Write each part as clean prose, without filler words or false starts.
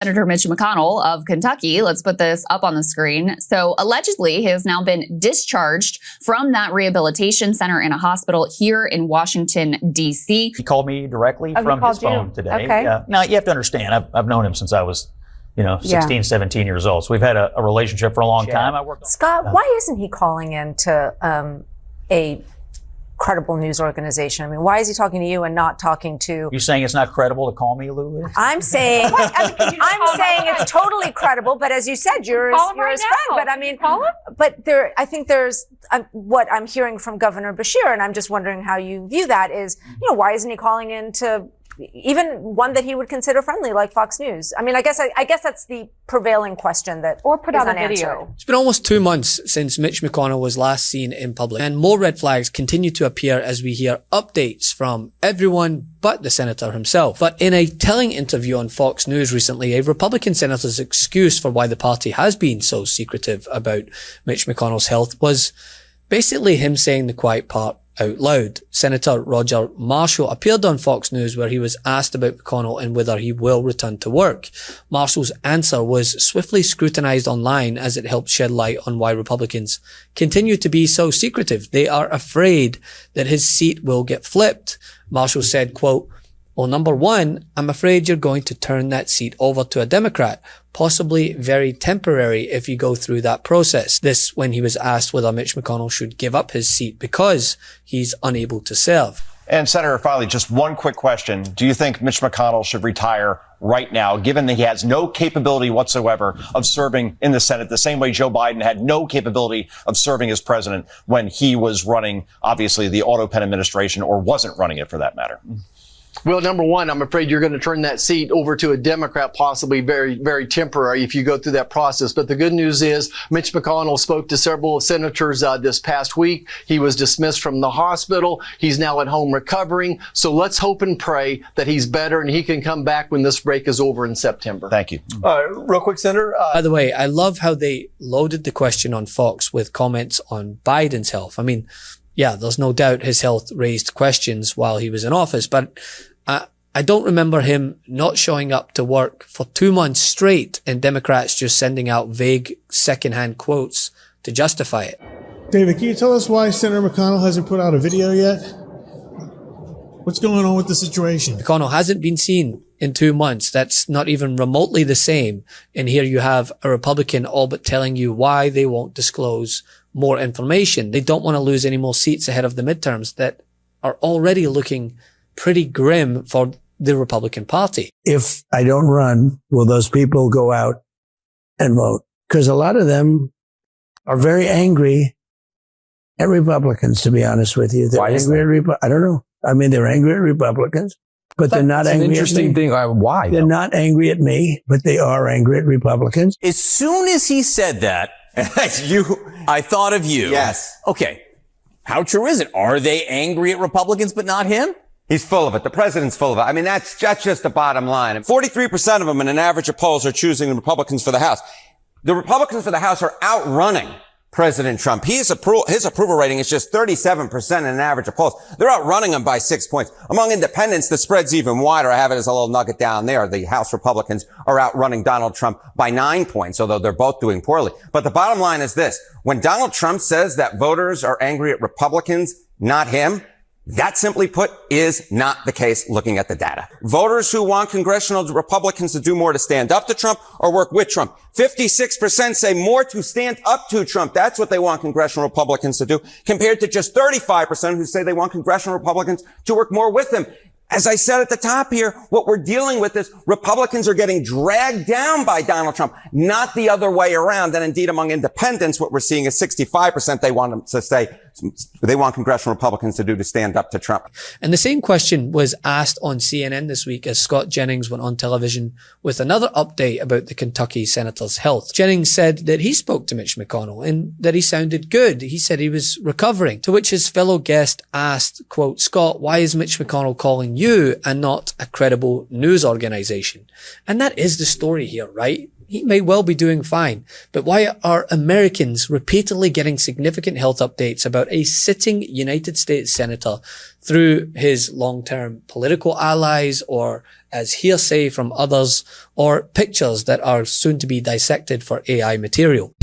Senator Mitch McConnell of Kentucky. Let's put this up on the screen. So allegedly, he has now been discharged from that rehabilitation center in a hospital here in Washington, D.C. He called me directly from his phone today. Okay. Now, you have to understand, I've known him since I was 16, 17 years old. So we've had a relationship for a long time. Scott, why isn't he calling into a credible news organization? I mean, why is he talking to you and not talking to... You saying it's not credible to call me, Lulu? I'm saying it's totally credible, but as you said, you're his friend. But I mean, I think there's what I'm hearing from Governor Beshear, and I'm just wondering how you view that is, why isn't he calling in to even one that he would consider friendly, like Fox News? I mean, I guess that's the prevailing question that or put out a unanswered. video. It's been almost 2 months since Mitch McConnell was last seen in public, and more red flags continue to appear as we hear updates from everyone but the senator himself. But in a telling interview on Fox News recently, a Republican senator's excuse for why the party has been so secretive about Mitch McConnell's health was basically him saying the quiet part out loud. Senator Roger Marshall appeared on Fox News where he was asked about McConnell and whether he will return to work. Marshall's answer was swiftly scrutinized online as it helped shed light on why Republicans continue to be so secretive. They are afraid that his seat will get flipped. Marshall said, quote, "Well, number one, I'm afraid you're going to turn that seat over to a Democrat, possibly very temporary if you go through that process." This when he was asked whether Mitch McConnell should give up his seat because he's unable to serve. And Senator, finally, just one quick question. Do you think Mitch McConnell should retire right now, given that he has no capability whatsoever of serving in the Senate, the same way Joe Biden had no capability of serving as president when he was running, obviously, the auto pen administration, or wasn't running it for that matter? Well, number one, I'm afraid you're going to turn that seat over to a Democrat, possibly very, very temporary if you go through that process. But the good news is Mitch McConnell spoke to several senators this past week. He was dismissed from the hospital. He's now at home recovering. So let's hope and pray that he's better and he can come back when this break is over in September. Thank you. Real quick, Senator. By the way, I love how they loaded the question on Fox with comments on Biden's health. I mean, yeah, there's no doubt his health raised questions while he was in office, but I don't remember him not showing up to work for 2 months straight and Democrats just sending out vague secondhand quotes to justify it. David, can you tell us why Senator McConnell hasn't put out a video yet? What's going on with the situation? McConnell hasn't been seen in 2 months. That's not even remotely the same. And here you have a Republican all but telling you why they won't disclose more information. They don't want to lose any more seats ahead of the midterms that are already looking pretty grim for the Republican Party. If I don't run, will those people go out and vote? Because a lot of them are very angry at Republicans, to be honest with you. They're angry at I don't know. I mean, they're angry at Republicans, but they're not angry at me. That's an interesting thing. Why? They're not angry at me, but they are angry at Republicans. As soon as he said that, I thought of you. Yes. Okay. How true is it? Are they angry at Republicans, but not him? He's full of it. The president's full of it. I mean, that's just the bottom line. 43% of them in an average of polls are choosing the Republicans for the House. The Republicans for the House are outrunning President Trump. His approval rating is just 37% in an average of polls. They're outrunning him by 6 points. Among independents, the spread's even wider. I have it as a little nugget down there. The House Republicans are outrunning Donald Trump by 9 points, although they're both doing poorly. But the bottom line is this. When Donald Trump says that voters are angry at Republicans, not him, that, simply put, is not the case looking at the data. Voters who want congressional Republicans to do more to stand up to Trump or work with Trump. 56% say more to stand up to Trump. That's what they want congressional Republicans to do, compared to just 35% who say they want congressional Republicans to work more with them. As I said at the top here, what we're dealing with is Republicans are getting dragged down by Donald Trump, not the other way around. And indeed, among independents, what we're seeing is 65% they want them to say they want congressional Republicans to do to stand up to Trump. And the same question was asked on CNN this week as Scott Jennings went on television with another update about the Kentucky senator's health. Jennings said that he spoke to Mitch McConnell and that he sounded good. He said he was recovering, to which his fellow guest asked, quote, "Scott, why is Mitch McConnell calling you and not a credible news organization?" And that is the story here, right? He may well be doing fine, but why are Americans repeatedly getting significant health updates about a sitting United States senator through his long-term political allies or as hearsay from others or pictures that are soon to be dissected for AI material.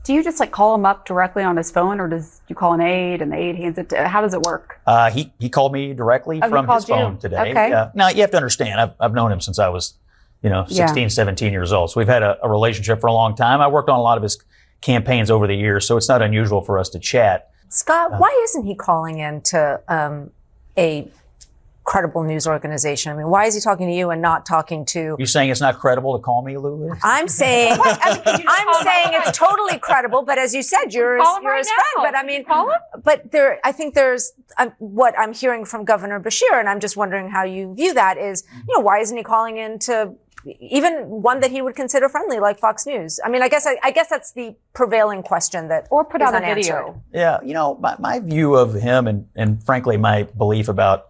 Do you just like call him up directly on his phone, or does you call an aide and the aide hands it to, how does it work? He called me directly from his phone today. Okay. Now you have to understand, I've known him since I was, 16, 17 years old. So we've had a relationship for a long time. I worked on a lot of his campaigns over the years, so it's not unusual for us to chat. Scott, why isn't he calling in to a credible news organization? I mean, why is he talking to you and not talking to... You saying it's not credible to call me, Lulu? I'm saying it's totally credible, but as you said, you're his friend. But I mean, I think there's what I'm hearing from Governor Beshear, and I'm just wondering how you view that is, why isn't he calling in to even one that he would consider friendly, like Fox News? I mean, I guess that's the prevailing question that or put out a video. Yeah, my view of him and frankly my belief about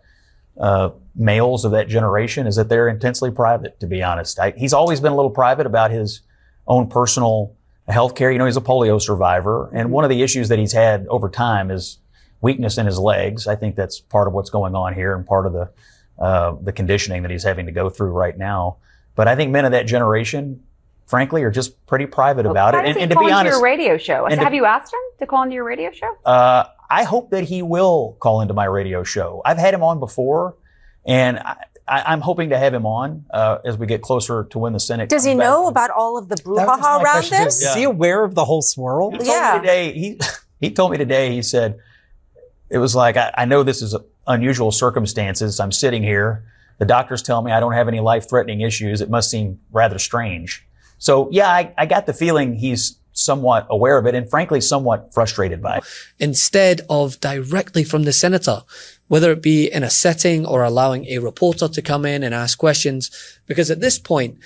males of that generation is that they're intensely private, to be honest. He's always been a little private about his own personal health care. He's a polio survivor. And one of the issues that he's had over time is weakness in his legs. I think that's part of what's going on here and part of the conditioning that he's having to go through right now. But I think men of that generation, frankly, are just pretty private about it. And to be honest, your radio show. Have you asked him to call into your radio show? I hope that he will call into my radio show. I've had him on before, and I'm hoping to have him on as we get closer to when the Senate. Does he know about all of the brouhaha around this? Is he aware of the whole swirl? He told me today, he said, it was like, I know this is unusual circumstances. I'm sitting here. The doctors tell me I don't have any life-threatening issues. It must seem rather strange. So, yeah, I got the feeling he's somewhat aware of it and frankly somewhat frustrated by it. Instead of directly from the senator, whether it be in a setting or allowing a reporter to come in and ask questions, because at this point,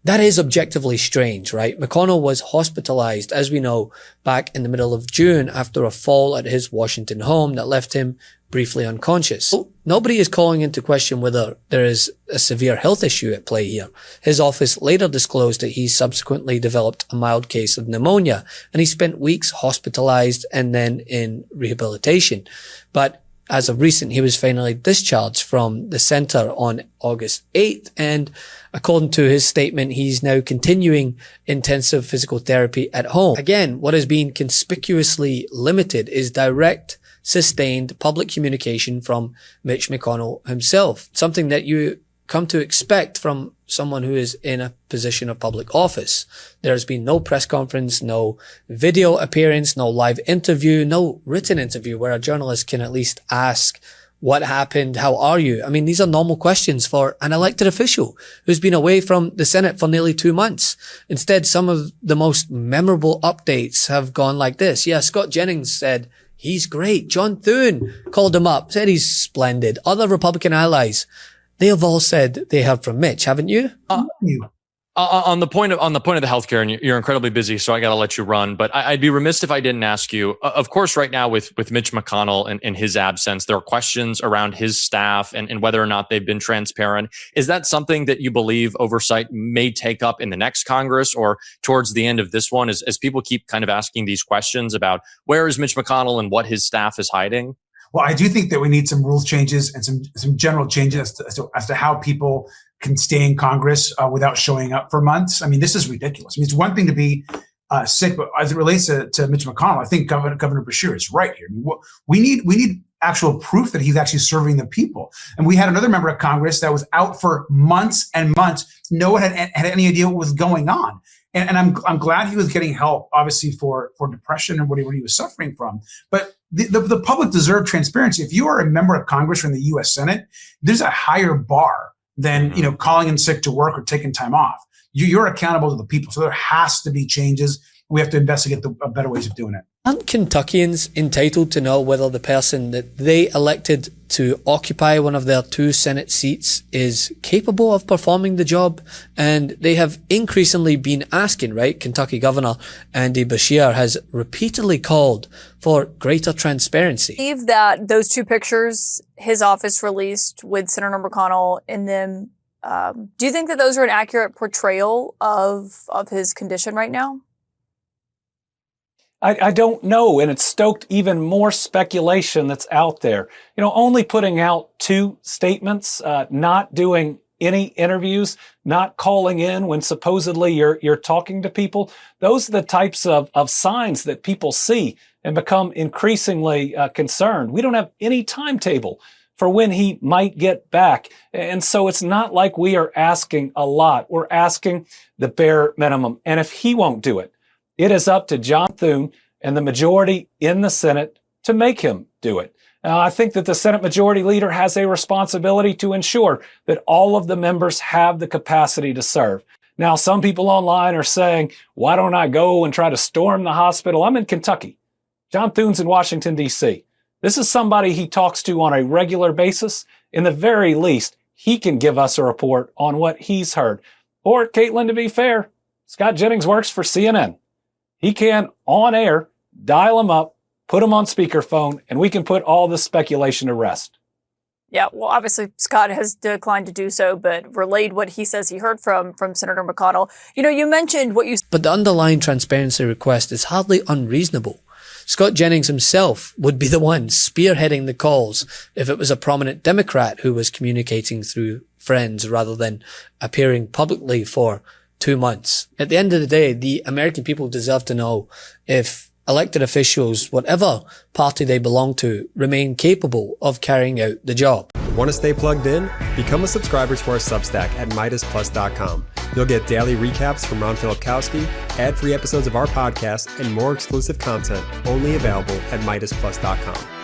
that is objectively strange, right? McConnell was hospitalized, as we know, back in the middle of June after a fall at his Washington home that left him briefly unconscious. So nobody is calling into question whether there is a severe health issue at play here. His office later disclosed that he subsequently developed a mild case of pneumonia, and he spent weeks hospitalized and then in rehabilitation. But as of recent, he was finally discharged from the center on August 8th. And according to his statement, he's now continuing intensive physical therapy at home. Again, what is being conspicuously limited is direct, sustained public communication from Mitch McConnell himself, something that you come to expect from someone who is in a position of public office. There's been no press conference, no video appearance, no live interview, no written interview where a journalist can at least ask, what happened? How are you? I mean, these are normal questions for an elected official who's been away from the Senate for nearly 2 months. Instead, some of the most memorable updates have gone like this. Yeah, Scott Jennings said, he's great. John Thune called him up, said he's splendid. Other Republican allies, they have all said they heard from Mitch, haven't you? On the point of the healthcare, and you're incredibly busy, so I got to let you run. But I'd be remiss if I didn't ask you. Of course, right now with Mitch McConnell and his absence, there are questions around his staff and whether or not they've been transparent. Is that something that you believe oversight may take up in the next Congress or towards the end of this one, as people keep kind of asking these questions about where is Mitch McConnell and what his staff is hiding? Well, I do think that we need some rules changes and some general changes as to how people can stay in Congress without showing up for months. I mean, this is ridiculous. I mean, it's one thing to be sick, but as it relates to Mitch McConnell, I think Governor Beshear is right here. I mean, we need actual proof that he's actually serving the people. And we had another member of Congress that was out for months and months. No one had any idea what was going on. And I'm glad he was getting help, obviously, for depression and what he was suffering from. But the public deserve transparency. If you are a member of Congress or in the U.S. Senate, there's a higher bar than calling in sick to work or taking time off. You're accountable to the people. So there has to be changes. We have to investigate the better ways of doing it. Aren't Kentuckians entitled to know whether the person that they elected to occupy one of their 2 Senate seats is capable of performing the job? And they have increasingly been asking, right? Kentucky Governor Andy Beshear has repeatedly called for greater transparency. I believe that those 2 pictures his office released with Senator McConnell in them, do you think that those are an accurate portrayal of his condition right now? I don't know. And it's stoked even more speculation that's out there. Only putting out 2 statements, not doing any interviews, not calling in when supposedly you're talking to people. Those are the types of signs that people see and become increasingly concerned. We don't have any timetable for when he might get back. And so it's not like we are asking a lot. We're asking the bare minimum. And if he won't do it, it is up to John Thune and the majority in the Senate to make him do it. Now, I think that the Senate Majority Leader has a responsibility to ensure that all of the members have the capacity to serve. Now, some people online are saying, why don't I go and try to storm the hospital? I'm in Kentucky. John Thune's in Washington, D.C. This is somebody he talks to on a regular basis. In the very least, he can give us a report on what he's heard. Or, Caitlin, to be fair, Scott Jennings works for CNN. He can, on air, dial him up, put him on speakerphone, and we can put all this speculation to rest. Yeah, well, obviously Scott has declined to do so, but relayed what he says he heard from Senator McConnell. You mentioned what you... But the underlying transparency request is hardly unreasonable. Scott Jennings himself would be the one spearheading the calls if it was a prominent Democrat who was communicating through friends rather than appearing publicly for 2 months. At the end of the day, the American people deserve to know if elected officials, whatever party they belong to, remain capable of carrying out the job. Want to stay plugged in? Become a subscriber to our Substack at MeidasPlus.com. You'll get daily recaps from Ron Filipkowski, ad-free episodes of our podcast, and more exclusive content only available at MeidasPlus.com.